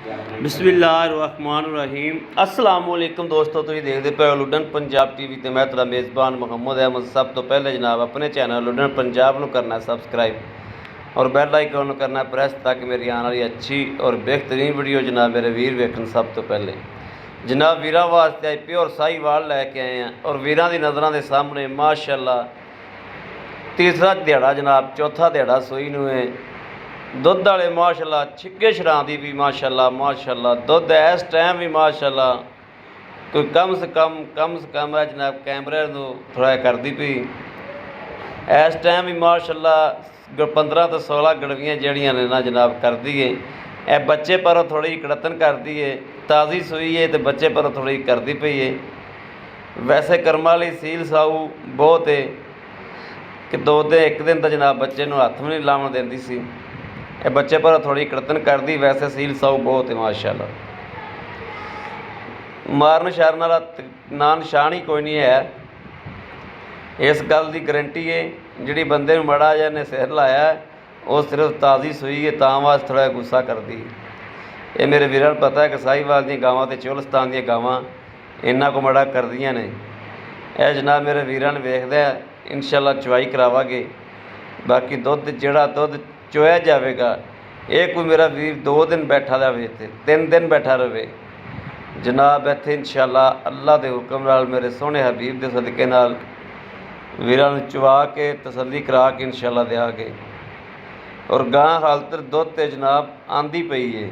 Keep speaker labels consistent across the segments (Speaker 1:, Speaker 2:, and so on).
Speaker 1: बिस्मिल्लाहिर्रहमानिर्रहीम अस्सलाम वालेकुम दोस्तों, तुसीं देखदे पे हो लुडन पंजाब टीवी ते मैं तेरा मेज़बान मुहम्मद अहमद। सब तो पहले जनाब अपने चैनल लुडन पंजाब नूं करना सबसक्राइब और बैल आइकन नूं करना प्रेस ताकि मेरी आने वाली अच्छी और बेहतरीन वीडियो जनाब मेरे वीर वेखन। सब तो पहले जनाब वीरां वास्ते अज प्योर साहीवाल लैके आए हैं और वीरां दी नज़रां दे सामने माशाअल्लाह तीसरा दिहाड़ा जनाब चौथा दिहाड़ा सूई नूं है। दुध वाले माशाअल्लाह छिक्के छड़ांदी भी माशाअल्लाह दुध इस टाइम भी माशाअल्लाह कोई कम से कम है जनाब कैमरे थोड़ा करती पी इस टाइम भी माशाअल्लाह 15 तो 16 गड़वियाँ जड़ियाँ ने ना जनाब कर दी है। ए बच्चे पर थोड़ी कड़तन कर दी है, ताज़ी सूई है तो बच्चे पर थोड़ी करती पई है। वैसे कर्म वाली सील साऊ बहुत है कि 2 दिन 1 दिन तो जनाब बच्चे नूं हत्थ भी नहीं लावन देंदी सी। ये बच्चे पर थोड़ी कड़तन कर दी, वैसे सील साऊ बहुत है माशाअल्लाह। मारन शारन वाला ना निशान ही कोई नहीं है। इस गल की गारंटी है जिहड़ी बंदे नूं मड़ा जिहा ने सिर लाया वो सिर्फ ताज़ी सूई है तां वास्ते थोड़ा गुस्सा करदी। ये मेरे वीरां नूं पता है कि साहीवाल दी गावां ते चोलस्तान दी गावां इन्ना को मड़ा करदियां ने। यह जनाब मेरे वीरां ने वेखदे इंशाअल्लाह चवाई करावांगे। बाकी दुध जिहड़ा दुध चोया जाएगा ये कोई मेरा वीर 2 दिन बैठा रहे तो 3 दिन बैठा रहे जनाब इत्थे इंशाअल्लाह अल्लाह के हुक्म नाल मेरे सोहने हबीब के सदके नाल वीरां नूं चवा के तसल्ली करा के इंशाअल्लाह देंगे। और गां हाल तक दुध तो जनाब आंदी पई है,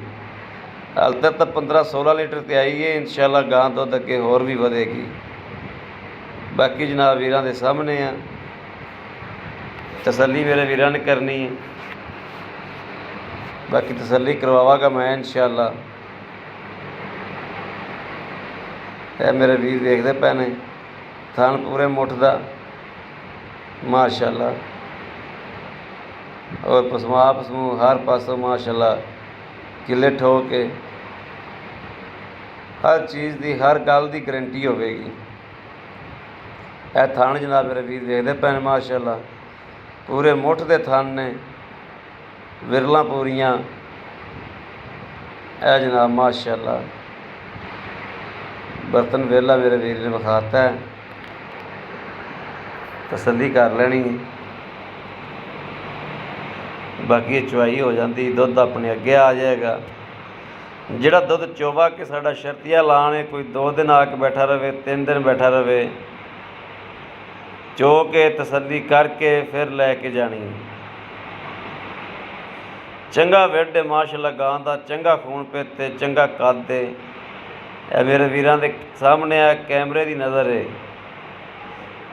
Speaker 1: हाल तक तो 15-16 लीटर तो आई है। इंशाअल्लाह गां दुध अगे होर भी वधेगी। बाकी जनाब वीरां दे सामने आ, तसल्ली मेरे वीरां ने करनी है। बाकी तसल्ली करवावागा मैं इंशाअल्लाह। है मेरे वीर देखते पे ने थान पूरे मुठदा माशाअल्लाह और पसमा पसमू हर पासों माशाअल्लाह किले ठोक के हर चीज़ की हर गल की गारंटी होगी। यह थान जनाब मेरे वीर देखते पे ने माशाअल्लाह पूरे मुठ के थान ने विरलां पूरियां। है जनाब माशाअल्लाह बर्तन वेला मेरे वीर ने विखाता है, तसल्ली कर लेनी है। बाकी चवाई हो जाती दुध अपने अगे आ जाएगा। जिहड़ा दुध चोवा के साडा शर्तिया लाने कोई 2 दिन आके बैठा रहे 3 दिन बैठा रहे चो के तसल्ली करके फिर लैके जानी। चंगा वेड माशाअल्लाह गां दा चंगा खून पेते चंगा कद दे मेरे वीरां दे सामने आ कैमरे की नज़र है।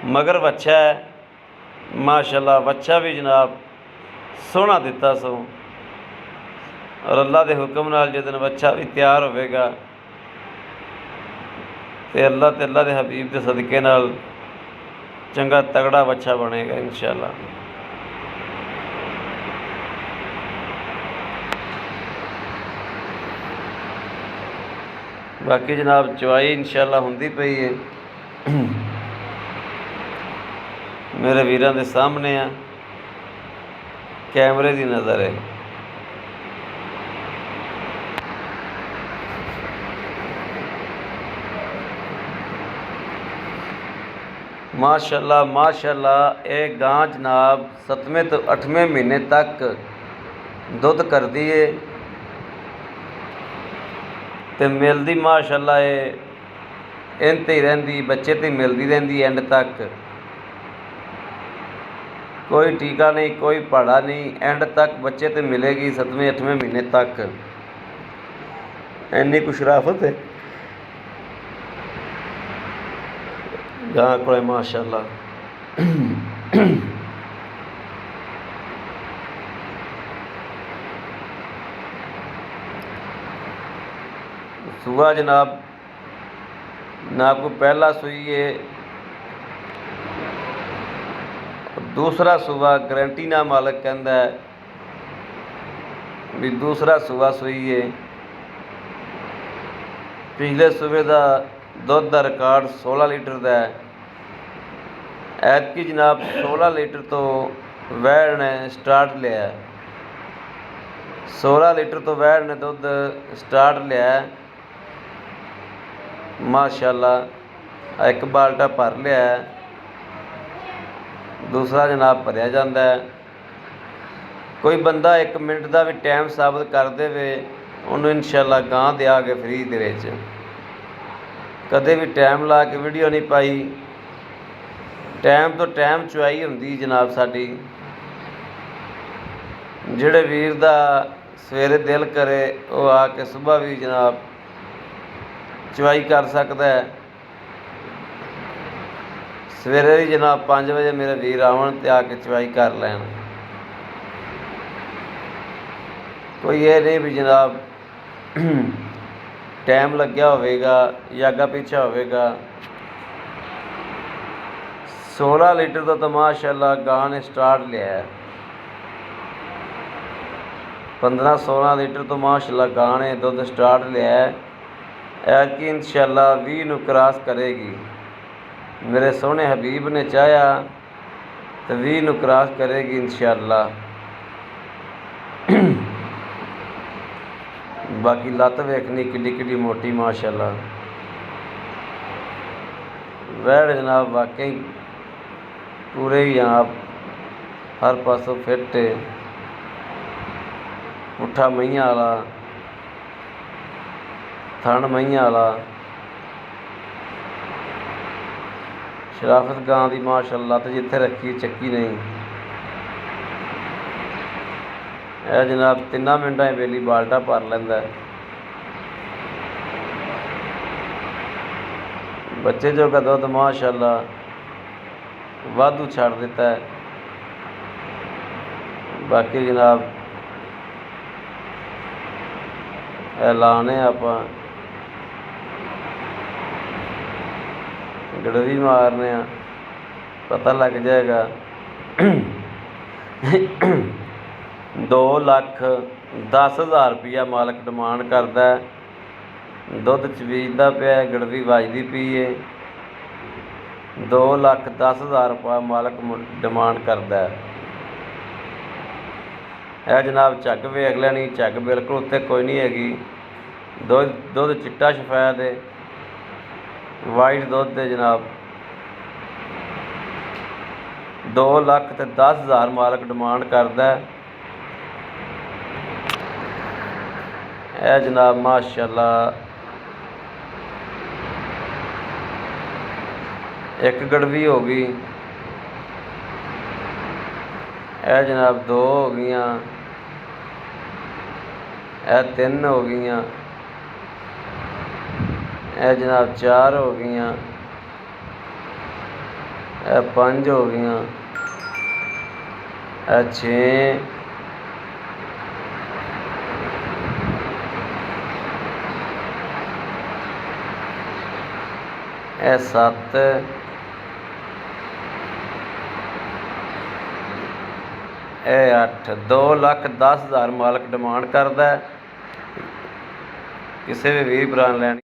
Speaker 1: मगर वच्छा है माशाअल्लाह, वच्छा भी जनाब सोहना दिता सो और अल्लाह के हुक्म नाल जिस दिन वच्छा भी तैयार होगा तो अल्लाह के हबीब के सदके नाल चंगा तगड़ा वच्छा बनेगा इंशाअल्लाह। बाकी जनाब चवाई इंशाअल्लाह होंदी पई है मेरे वीरां दे सामने आ कैमरे की नज़र है। माशाअल्लाह ये गां जनाब 7वें तो 8वें महीने तक दुध करती है तो मिलती माशाअल्लाह ये इन ते ही रहिंदी बच्चे ते मिलती रहिंदी एंड तक। कोई टीका नहीं कोई भाड़ा नहीं, एंड तक बच्चे तो मिलेगी 7वें-8वें महीने तक। इन्नी कुछ शराफत है गां को माशाअल्लाह। सुबह जनाब ना को पहला सूई है दूसरा सुबह गारंटी ना मालिक कहता है भी दूसरा सुबह सूई है। पिछले सूबे का दुध का रिकॉर्ड 16 लीटर का है। ऐतकी जनाब 16 लीटर तो वैड़ ने स्टार्ट लिया 16 ਲੀਟਰ ਤੋਂ ਵੈੜ ਨੇ ਦੁੱਧ ਸਟਾਰਟ ਲਿਆ ਮਾਸ਼ਾਅੱਲਾ। ਇੱਕ ਬਾਲਟਾ ਭਰ ਲਿਆ, ਦੂਸਰਾ ਜਨਾਬ ਭਰਿਆ ਜਾਂਦਾ ਹੈ। ਕੋਈ ਬੰਦਾ 1 ਮਿੰਟ ਦਾ ਵੀ ਟਾਈਮ ਸਾਬਤ ਕਰ ਦੇਵੇ ਉਹਨੂੰ ਇਨਸ਼ਾਅੱਲਾ ਗਾਂ ਦਿਆਂਗੇ ਫ੍ਰੀ ਦੇ ਵਿੱਚ। ਕਦੇ ਵੀ ਟਾਈਮ ਲਾ ਕੇ ਵੀਡੀਓ ਨਹੀਂ ਪਾਈ, ਟਾਈਮ ਤੋਂ ਟਾਈਮ ਚੁਆਈ ਹੁੰਦੀ ਜਨਾਬ ਸਾਡੀ। ਜਿਹੜੇ ਵੀਰ ਦਾ ਸਵੇਰੇ ਦਿਲ ਕਰੇ ਉਹ ਆ ਕੇ ਸੁਬਾਹ ਵੀ ਜਨਾਬ ਚੁਆਈ ਕਰ ਸਕਦਾ ਹੈ। ਸਵੇਰੇ ਵੀ ਜਨਾਬ 5 ਵਜੇ ਮੇਰੇ ਵੀਰ ਆਉਣ ਤੇ ਆ ਕੇ ਚੁਆਈ ਕਰ ਲੈਣ। ਕੋਈ ਇਹ ਨਹੀਂ ਵੀ ਜਨਾਬ ਟਾਈਮ ਲੱਗਿਆ ਹੋਵੇਗਾ ਜਾਂ ਅੱਗਾ ਪਿੱਛਾ ਹੋਵੇਗਾ। 16 ਲੀਟਰ ਦਾ ਤਾਂ ਮਾਸ਼ਾਅੱਲਾ ਗਾਂ ਨੇ ਸਟਾਰਟ ਲਿਆ। 15-16 ਲੀਟਰ ਤੋਂ ਮਾਸ਼ਾਅੱਲਾ ਗਾਂ ਨੇ ਦੁੱਧ ਸਟਾਰਟ ਲਿਆ। ਐਤਕੀ ਇਨਸ਼ਾਅੱਲਾ 20 ਨੂੰ ਕ੍ਰਾਸ ਕਰੇਗੀ। ਮੇਰੇ ਸੋਹਣੇ ਹਬੀਬ ਨੇ ਚਾਹਿਆ ਤੇ 20 ਨੂੰ ਕ੍ਰਾਸ ਕਰੇਗੀ ਇਨਸ਼ਾਅੱਲਾ। ਬਾਕੀ ਲੱਤ ਵੇਖਣੀ ਕਿੱਡੀ ਕਿੱਡੀ ਮੋਟੀ ਮਾਸ਼ਾਅੱਲਾ। ਵੈੜ ਜਨਾਬ ਵਾਕਈ ਪੂਰੇ ਹੀ ਜਨਾਬ ਹਰ ਪਾਸੋਂ ਫਿੱਟ ਹੈ। ਪੁੱਠਾ ਮਈਆਂ ਵਾਲਾ, ਥਣ ਮਈਆਂ ਵਾਲਾ, ਸ਼ਰਾਫਤ ਗਾਂ ਦੀ ਮਾਸ਼ਾਅੱਲਾ। ਤੇ ਜਿੱਥੇ ਰੱਖੀ ਚੱਕੀ ਨਹੀਂ। ਇਹ ਜਨਾਬ 3 ਮਿੰਟਾਂ 'ਚ ਵੇਲੀ ਬਾਲਟਾ ਭਰ ਲੈਂਦਾ। ਬੱਚੇ ਜੋਗਾ ਦੁੱਧ ਮਾਸ਼ਾਅੱਲਾ ਵਾਧੂ ਛੱਡ ਦਿੱਤਾ ਹੈ। ਬਾਕੀ ਜਨਾਬ ਐਲਾਨ ਹੈ, ਆਪਾਂ ਗੜਵੀ ਮਾਰਨੇ ਆ, ਪਤਾ ਲੱਗ ਜਾਏਗਾ। 2,10,000 ਰੁਪਈਆ ਮਾਲਕ ਡਿਮਾਂਡ ਕਰਦਾ। ਦੁੱਧ ਚਵੀਜਦਾ ਪਿਆ, ਗੜਵੀ ਵੱਜਦੀ ਪਈ ਹੈ। 2,10,000 ਰੁਪਇਆ ਮਾਲਕ ਡਿਮਾਂਡ ਕਰਦਾ। ਇਹ ਜਨਾਬ ਝੱਗ ਵੇਖ ਲੈਣੀ, ਝੱਗ ਬਿਲਕੁਲ ਉੱਤੇ ਕੋਈ ਨਹੀਂ ਹੈਗੀ। ਦੁੱਧ ਚਿੱਟਾ ਸਫੈਦ ਹੈ, ਵਾਈਟ ਦੁੱਧ ਦੇ ਜਨਾਬ। 2,10,000 ਮਾਲਕ ਡਿਮਾਂਡ ਕਰਦਾ। ਇਹ ਜਨਾਬ ਮਾਸ਼ਾਅੱਲਾ ਇੱਕ ਗੜਵੀ ਹੋ ਗਈ। ਇਹ ਜਨਾਬ 2 ਹੋ ਗਈਆਂ। ਇਹ 3 ਹੋ ਗਈਆਂ। ਇਹ ਜਨਾਬ 4 ਹੋ ਗਈਆਂ। ਇਹ 5 ਹੋ ਗਈਆਂ। ਇਹ 6। ਇਹ 7। ਇਹ 8। 2,10,000 ਮਾਲਕ ਡਿਮਾਂਡ ਕਰਦਾ। ਕਿਸੇ ਵੀ ਵੀਰ ਭਰਾ ਲੈਣ